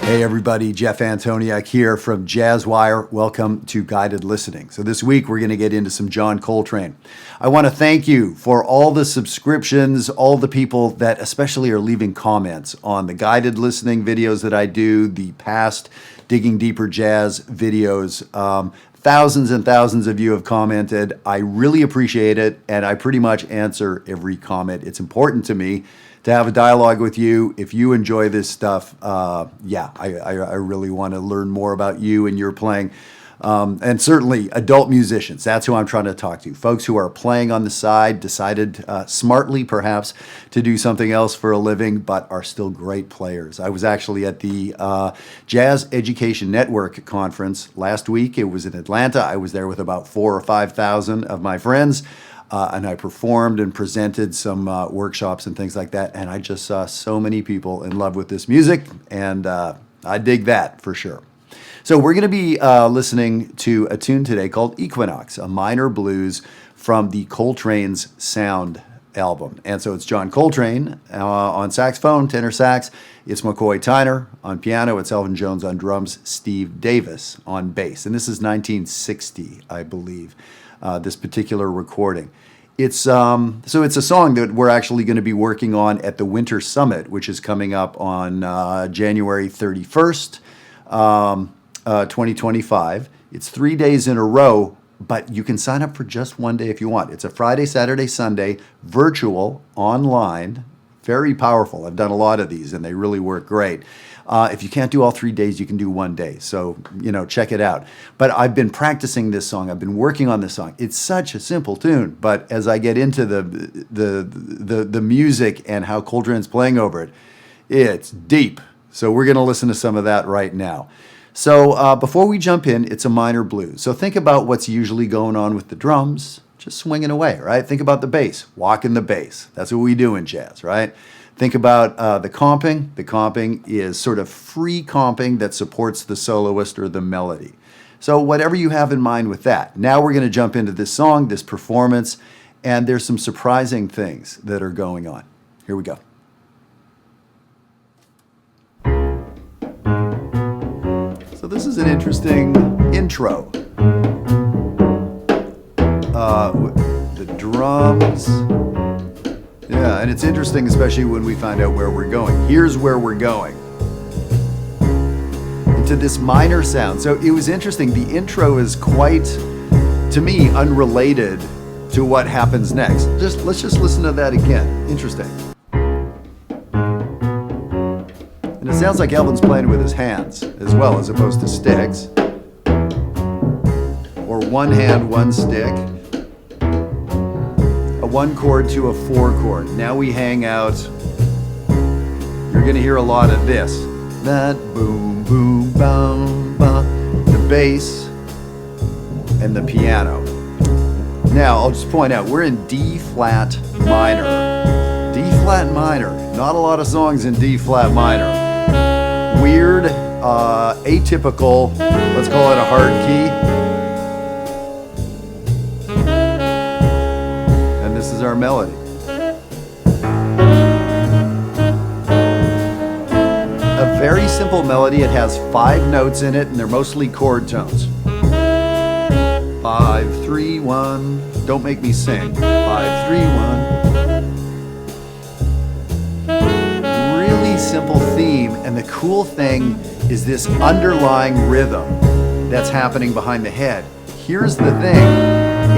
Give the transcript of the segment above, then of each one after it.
Hey everybody, Jeff Antoniuk here from Jazzwire. Welcome to Guided Listening. So this week we're going to get into some John Coltrane. I want to thank you for all the subscriptions, all the people that especially are leaving comments on the guided listening videos that I do, the past Digging Deeper Jazz videos. Thousands and thousands of you have commented. I really appreciate it, and I pretty much answer every comment. It's important to me to have a dialogue with you. If you enjoy this stuff, I really want to learn more about you and your playing. And certainly adult musicians, that's who I'm trying to talk to. Folks who are playing on the side, decided smartly perhaps to do something else for a living, but are still great players. I was actually at the Jazz Education Network conference last week. It was in Atlanta. I was there with about 4,000 or 5,000 of my friends. And I performed and presented some workshops and things like that. And I just saw so many people in love with this music. And I dig that for sure. So we're going to be listening to a tune today called Equinox, a minor blues from the Coltrane's Sound album. And so it's John Coltrane on saxophone, tenor sax. It's McCoy Tyner on piano. It's Elvin Jones on drums, Steve Davis on bass. And this is 1960, I believe, this particular recording. It's a song that we're actually going to be working on at the Winter Summit, which is coming up on January 31st, 2025. It's 3 days in a row, but you can sign up for just one day if you want. It's a Friday, Saturday, Sunday, virtual, online, very powerful. I've done a lot of these, and they really work great. If you can't do all 3 days, you can do one day. So, check it out. But I've been practicing this song. I've been working on this song. It's such a simple tune. But as I get into the music and how Coltrane's playing over it, it's deep. So we're going to listen to some of that right now. So before we jump in, it's a minor blues. So think about what's usually going on with the drums, just swinging away, right? Think about the bass, walking the bass. That's what we do in jazz, right? Think about the comping. The comping is sort of free comping that supports the soloist or the melody. So whatever you have in mind with that. Now we're going to jump into this song, this performance, and there's some surprising things that are going on. Here we go. So this is an interesting intro. The drums. Yeah, and it's interesting, especially when we find out where we're going. Here's where we're going. Into this minor sound. So it was interesting. The intro is quite, to me, unrelated to what happens next. Let's just listen to that again. Interesting. And it sounds like Elvin's playing with his hands as well, as opposed to sticks. Or one hand, one stick. A 1 chord to a 4 chord. Now we hang out. You're going to hear a lot of this. That boom, boom, boom, boom. The bass and the piano. Now, I'll just point out, we're in D flat minor. D flat minor. Not a lot of songs in D flat minor. Weird, atypical, let's call it a hard key. This is our melody. A very simple melody. It has 5 notes in it, and they're mostly chord tones. 5, 3, 1. Don't make me sing. 5, 3, 1. Really simple theme, and the cool thing is this underlying rhythm that's happening behind the head. Here's the thing.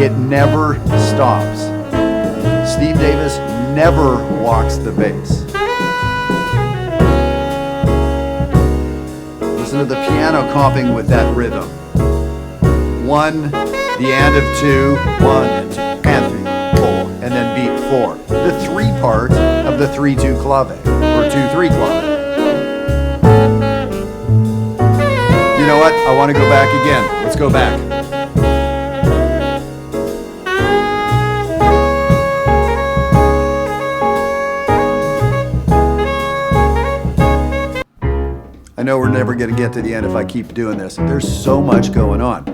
It never stops. Steve Davis never walks the bass. Listen to the piano comping with that rhythm. 1, the and of 2, 1 and 2, and 3, 4, and then beat 4. The 3 part of the 3-2 clave, or 2-3 clave. You know what? I want to go back again. Let's go back. I know we're never going to get to the end if I keep doing this. There's so much going on.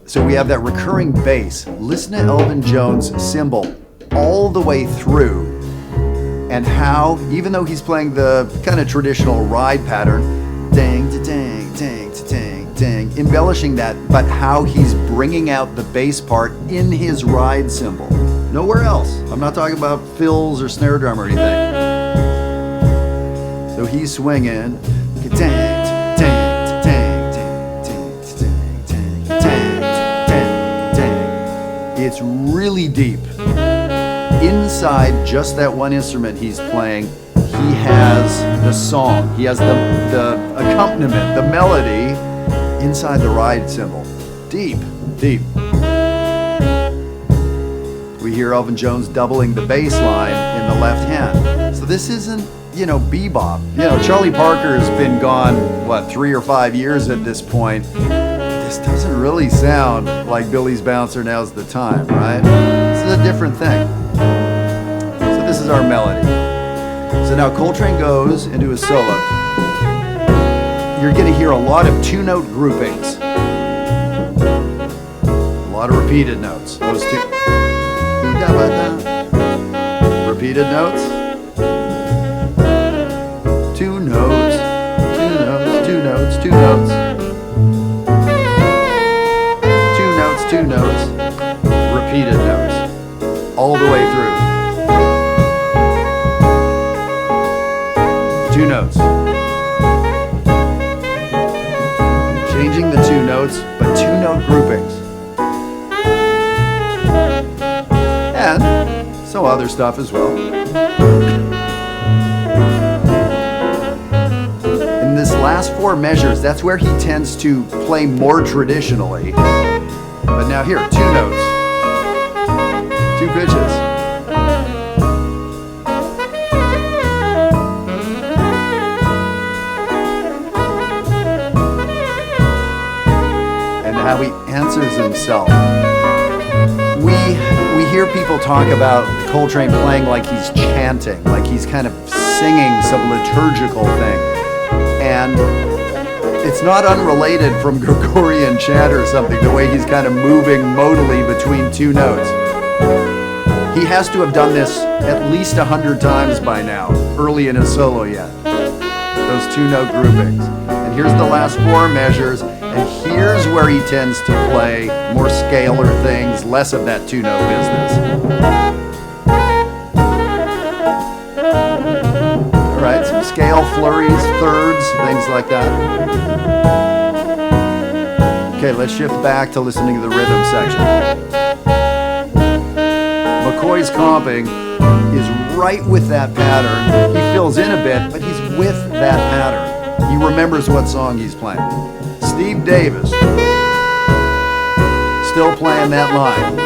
So we have that recurring bass. Listen to Elvin Jones' cymbal all the way through and how, even though he's playing the kind of traditional ride pattern, dang, dang, dang, dang, dang, embellishing that, but how he's bringing out the bass part in his ride cymbal. Nowhere else. I'm not talking about fills or snare drum or anything. So he's swinging, dang, dang, dang, dang, dang, dang, dang, dang, dang. It's really deep. Inside just that one instrument he's playing, he has the song, he has the accompaniment, the melody inside the ride cymbal. Deep, deep. We hear Elvin Jones doubling the bass line in the left hand. So this isn't, bebop. Charlie Parker's been gone, 3 or 5 years at this point. This doesn't really sound like Billy's Bouncer, Now's the Time, right? This is a different thing. So this is our melody. So now Coltrane goes into his solo. You're going to hear a lot of 2-note groupings. A lot of repeated notes. Those two. Repeated notes. 2 notes. 2 notes. 2 notes. 2 notes. 2 notes. 2 notes. Repeated notes. All the way through. 2 notes. Changing the 2 notes, but 2-note groupings. And some other stuff as well. In this last 4 measures, that's where he tends to play more traditionally. But now here, 2 notes. 2 pitches. How he answers himself. We hear people talk about Coltrane playing like he's chanting, like he's kind of singing some liturgical thing. And it's not unrelated from Gregorian chant or something, the way he's kind of moving modally between 2 notes. He has to have done this at least 100 times by now, early in his solo yet. Those 2-note groupings. And here's the last 4 measures. And here's where he tends to play more scalar things, less of that 2-note business. All right, some scale flurries, thirds, things like that. Okay, let's shift back to listening to the rhythm section. McCoy's comping is right with that pattern. He fills in a bit, but he's with that pattern. He remembers what song he's playing. Steve Davis, still playing that line.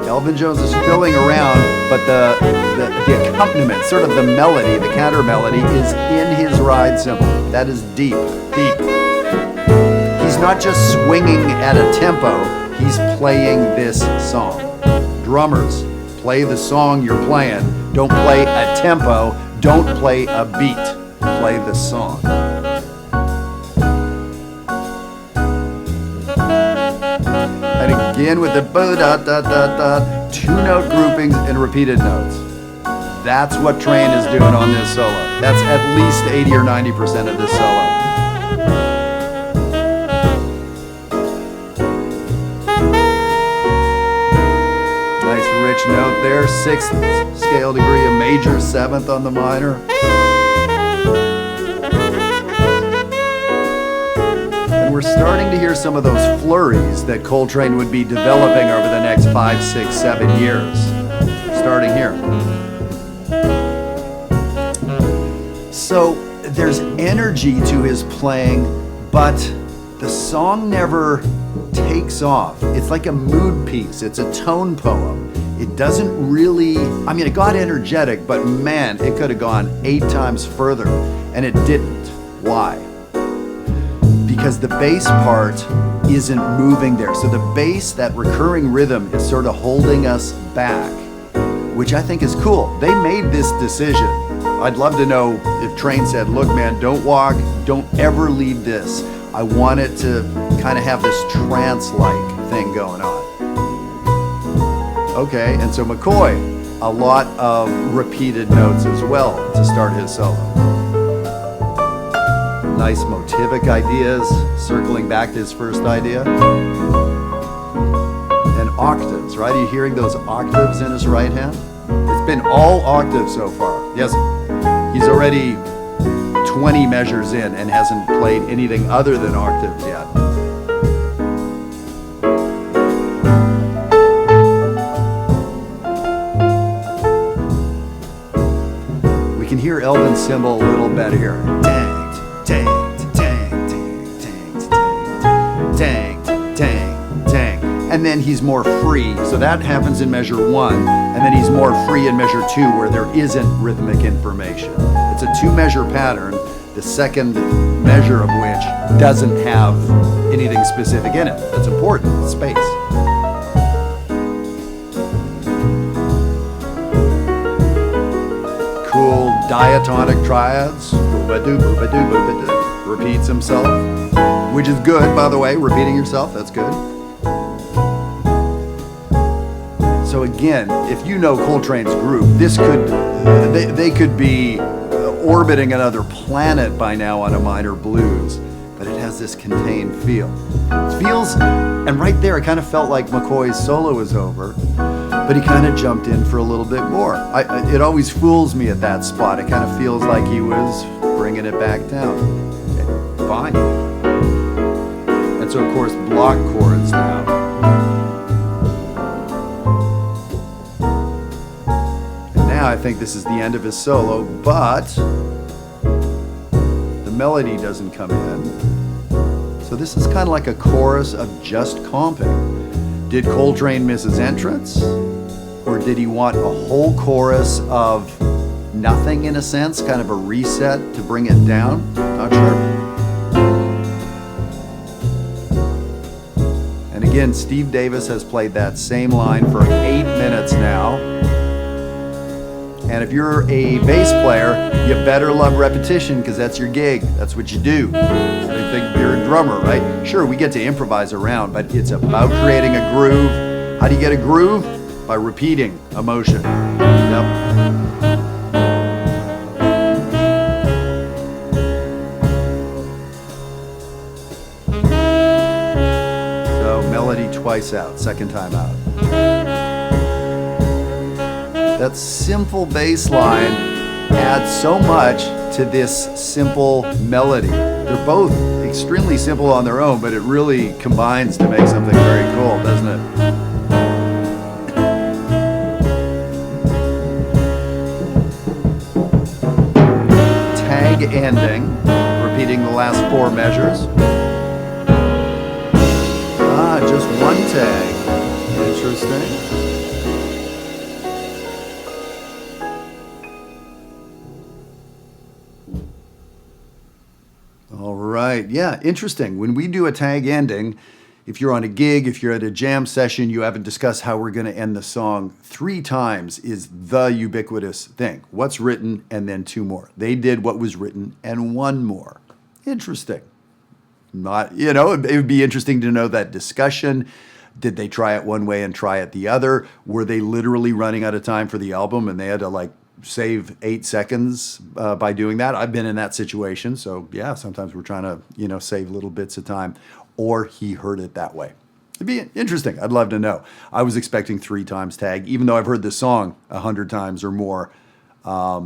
Elvin Jones is filling around, but the accompaniment, sort of the melody, the counter melody, is in his ride cymbal. That is deep, deep. He's not just swinging at a tempo, he's playing this song. Drummers, play the song you're playing. Don't play a tempo, don't play a beat. Play the song. And again with the ba-da-da-da-da, 2-note groupings and repeated notes. That's what Trane is doing on this solo. That's at least 80 or 90% of this solo. Nice rich note there, 6th scale degree, a major, 7th on the minor. We're starting to hear some of those flurries that Coltrane would be developing over the next 5, 6, 7 years. Starting here. So there's energy to his playing, but the song never takes off. It's like a mood piece. It's a tone poem. It doesn't really, it got energetic, but man, it could have gone 8 times further, and it didn't. Why? Because the bass part isn't moving there. So the bass, that recurring rhythm, is sort of holding us back, which I think is cool. They made this decision. I'd love to know if Trane said, look man, don't walk, don't ever leave this. I want it to kind of have this trance-like thing going on. Okay, and so McCoy, a lot of repeated notes as well to start his solo. Nice motivic ideas, circling back to his first idea. And octaves, right? Are you hearing those octaves in his right hand? It's been all octaves so far. Yes, he's already 20 measures in and hasn't played anything other than octaves yet. We can hear Elvin's cymbal a little better here. Tang, tang, tang, tang, tang, tang, tang, tang. And then he's more free, so that happens in measure 1, and then he's more free in measure 2 where there isn't rhythmic information. It's a 2-measure pattern, the second measure of which doesn't have anything specific in it. That's important, space. Cool diatonic triads. Boobadoo, boobadoo, boobadoo. Repeats himself, which is good, by the way. Repeating yourself, that's good. So again, if you know Coltrane's group, this could, they could be orbiting another planet by now on a minor blues, but it has this contained feel. It feels, and right there, it kind of felt like McCoy's solo was over, but he kind of jumped in for a little bit more. It always fools me at that spot. It kind of feels like he was bringing it back down. Okay, fine. And so, of course, block chords now. I think this is the end of his solo, but the melody doesn't come in. So this is kind of like a chorus of just comping. Did Coltrane miss his entrance? Or did he want a whole chorus of nothing in a sense, kind of a reset to bring it down? Not sure. And again, Steve Davis has played that same line for 8 minutes now. And if you're a bass player, you better love repetition because that's your gig. That's what you do. I think you're a drummer, right? Sure, we get to improvise around, but it's about creating a groove. How do you get a groove? By repeating a motion. Yep. So melody twice out, second time out. That simple bass line adds so much to this simple melody. They're both extremely simple on their own, but it really combines to make something very cool, doesn't it? Tag ending, repeating the last 4 measures. Just one tag. Interesting. Right, yeah, interesting. When we do a tag ending, if you're on a gig, if you're at a jam session, you haven't discussed how we're going to end the song, 3 times is the ubiquitous thing. What's written and then 2 more. They did what was written and 1 more. Interesting. Not, it would be interesting to know that discussion. Did they try it one way and try it the other? Were they literally running out of time for the album and they had to save 8 seconds by doing that? I've been in that situation. So yeah, sometimes we're trying to, save little bits of time, or he heard it that way. It'd be interesting. I'd love to know. I was expecting 3 times tag, even though I've heard this song 100 times or more. I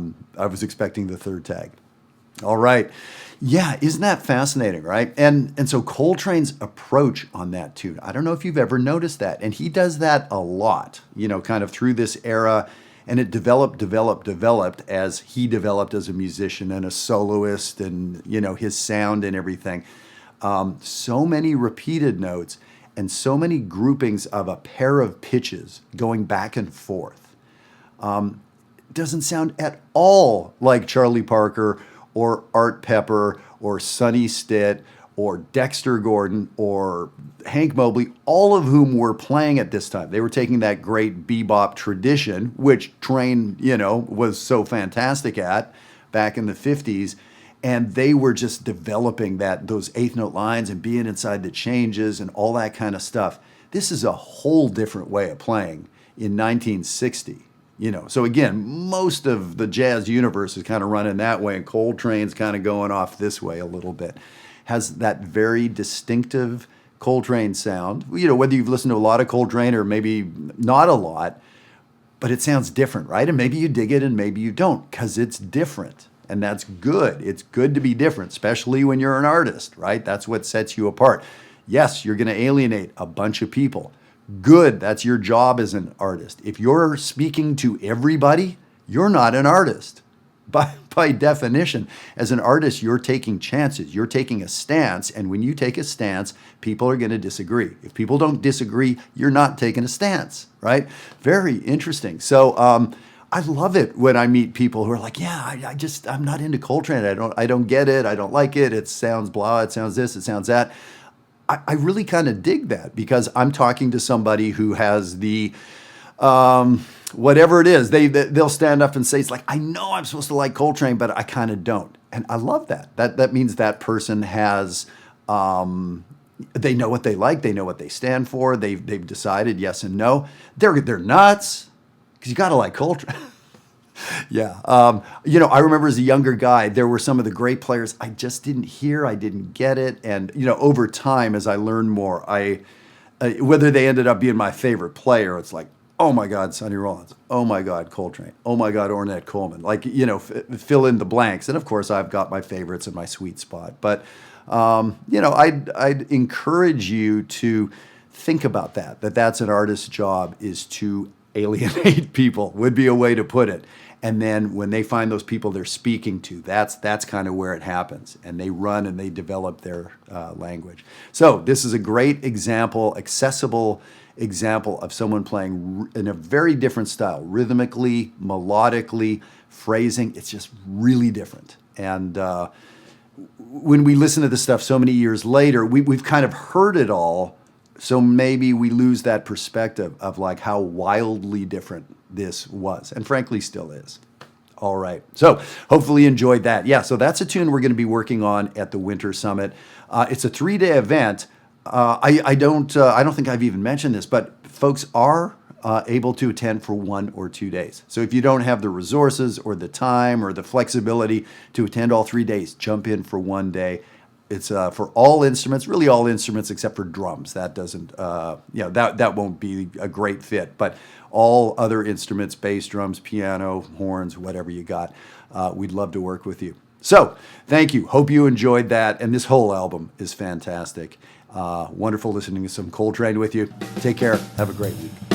was expecting the 3rd tag. All right. Yeah, isn't that fascinating, right? And so Coltrane's approach on that tune, I don't know if you've ever noticed that. And he does that a lot, kind of through this era. And it developed as he developed as a musician and a soloist and, his sound and everything. So many repeated notes and so many groupings of a pair of pitches going back and forth. Doesn't sound at all like Charlie Parker or Art Pepper or Sonny Stitt or Dexter Gordon or Hank Mobley, all of whom were playing at this time. They were taking that great bebop tradition, which Trane, was so fantastic at back in the 50s, and they were just developing those 8th note lines and being inside the changes and all that kind of stuff. This is a whole different way of playing. in 1960. So again, most of the jazz universe is kind of running that way, and Coltrane's kind of going off this way a little bit. Has that very distinctive Coltrane sound. Whether you've listened to a lot of Coltrane or maybe not a lot, but it sounds different, right? And maybe you dig it and maybe you don't, because it's different. And that's good. It's good to be different, especially when you're an artist, right? That's what sets you apart. Yes, you're going to alienate a bunch of people. Good, that's your job as an artist. If you're speaking to everybody, you're not an artist. By definition, as an artist, you're taking chances. You're taking a stance, and when you take a stance, people are going to disagree. If people don't disagree, you're not taking a stance, right? Very interesting. So I love it when I meet people who are like, yeah, I'm not into Coltrane. I don't get it. I don't like it. It sounds blah. It sounds this. It sounds that. I really kind of dig that, because I'm talking to somebody who has the, whatever it is, they'll stand up and say, it's like, I know I'm supposed to like Coltrane, but I kind of don't. And I love that. That means that person has, they know what they like. They know what they stand for. They've decided yes and no. They're nuts, because you got to like Coltrane. Yeah. I remember as a younger guy, there were some of the great players I just didn't hear. I didn't get it. And, over time, as I learned more, whether they ended up being my favorite player, it's like, oh my God, Sonny Rollins. Oh my God, Coltrane. Oh my God, Ornette Coleman. Like, fill in the blanks. And of course, I've got my favorites and my sweet spot. But, I'd encourage you to think about that's an artist's job, is to alienate people, would be a way to put it. And then when they find those people they're speaking to, that's kind of where it happens. And they run and they develop their language. So this is a great example, accessible example of someone playing in a very different style, rhythmically, melodically, phrasing. It's just really different. And when we listen to this stuff so many years later, we've kind of heard it all. So maybe we lose that perspective of like how wildly different this was, and frankly still is. All right. So hopefully you enjoyed that. Yeah, so that's a tune we're going to be working on at the Winter Summit. It's a 3-day event. I don't think I've even mentioned this, but folks are able to attend for 1 or 2 days. So if you don't have the resources or the time or the flexibility to attend all 3 days, jump in for 1 day. It's for all instruments, really all instruments except for drums. That doesn't, that won't be a great fit. But all other instruments, bass, drums, piano, horns, whatever you got, we'd love to work with you. So thank you. Hope you enjoyed that. And this whole album is fantastic. Wonderful listening to some Coltrane with you. Take care. Have a great week.